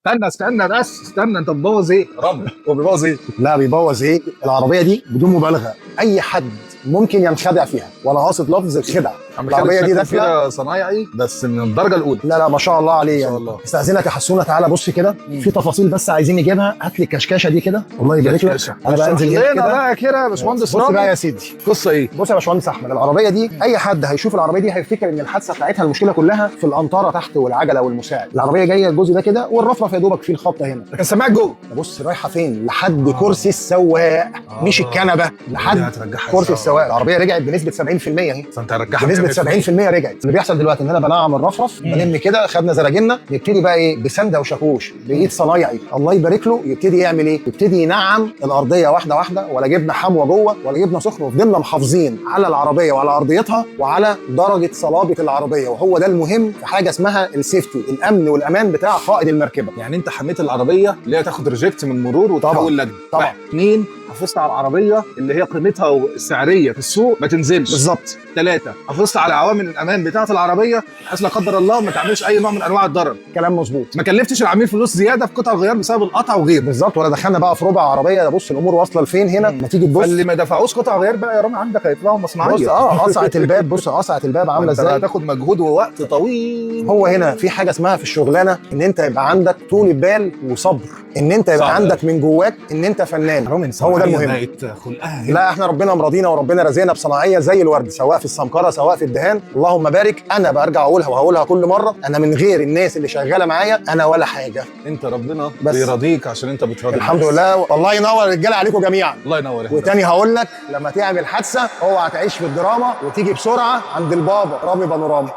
استنى بس استنى، انت بتبوظ ايه؟ رب هو بيبوظ ايه؟ لا بيبوظ ايه؟ العربيه دي بدون مبالغه اي حد ممكن ينخدع فيها، وانا قاصد لفظ الخدع. العربيه دي داخله كده صنايعي بس من الدرجه الاولى. لا ما شاء الله عليه ما يعني. شاء الله. استاذنك يا حسونه، تعالى بص كده في تفاصيل بس عايزين نجيبها. هات لي الكشكاشه دي كده، الله يبارك لك. انا بقى انزل هنا كده بقى كده يا باشمهندس بص رامي. بقى يا سيدي، قصه ايه؟ بص يا باشمهندس احمد، العربيه دي اي حد هيشوف العربيه دي هيفتكر ان الحادثه بتاعتها المشكله كلها في الانطره تحت والعجله والمساعد. العربيه جايه الجزء ده كده والرفرف يا دوبك فيه الخبطه هنا. لكن سماعك جوه. بص رايحه فين؟ لحد كرسي السواق، مش الكنبه، لحد كرسي السواق. العربيه رجعت بنسبه 70% اهي، فانت هرجعها بنسبه 70% رجعت. اللي بيحصل دلوقتي ان انا بنعم الرفرف، بلم كده، خدنا زراجلنا، نبتدي بقى ايه بسنده وشاكوش بايد صنايعي الله يبارك له، يبتدي يعمل ايه؟ يبتدي ينعم الارضيه واحده واحده، ولا جبنا حموه جوه ولا جبنا سخن، وفضلنا محافظين على العربيه وعلى ارضيتها وعلى درجه صلابه العربيه. وهو ده المهم في حاجه اسمها السيفتي، الامن والامان بتاع قائد المركبه. يعني انت حميت العربيه اللي هي تاخد ريجكت من المرور وتحول لجنه. طبعا. 2 حافظت على العربيه اللي هي قيمتها السعريه في السوق ما تنزلش. بالظبط. 3 حافظت على عوامل الامان بتاعه العربيه بحيث لا قدر الله ما تعملش اي نوع من انواع الضرر. كلام مظبوط. ما كلفتش العميل فلوس زياده في قطع الغيار بسبب القطع وغيره. بالظبط. ولا دخلنا بقى في ربع عربيه. بص الامور واصله لفين هنا. ما تيجي تبص اللي ما دفعوش قطع غيار بقى يا رامي عندك هيدفعوا مصنعيه. بص قصعه الباب، بص قصعه الباب عامله ازاي. هتاخد مجهود ووقت طويل. هو هنا في حاجه اسمها في الشغلانه ان انت يبقى عندك طول بال وصبر، ان انت يبقى عندك من جواك ان انت فنان. هو ده المهم. لا احنا ربنا مرضينا وربنا رزقنا بصناعيه زي الورد، سواء في السمكره سواء في الدهان. اللهم بارك. انا برجع اقولها وهقولها كل مره، انا من غير الناس اللي شغاله معايا انا ولا حاجه. انت ربنا بس بيرضيك عشان انت بتراضي الحمد لله. الله ينور الرجاله عليكم جميعا. الله ينور. وتاني هقول لك، لما تعمل حادثه اوعى تعيش في الدراما وتيجي بسرعه عند البابا رامي بانوراما.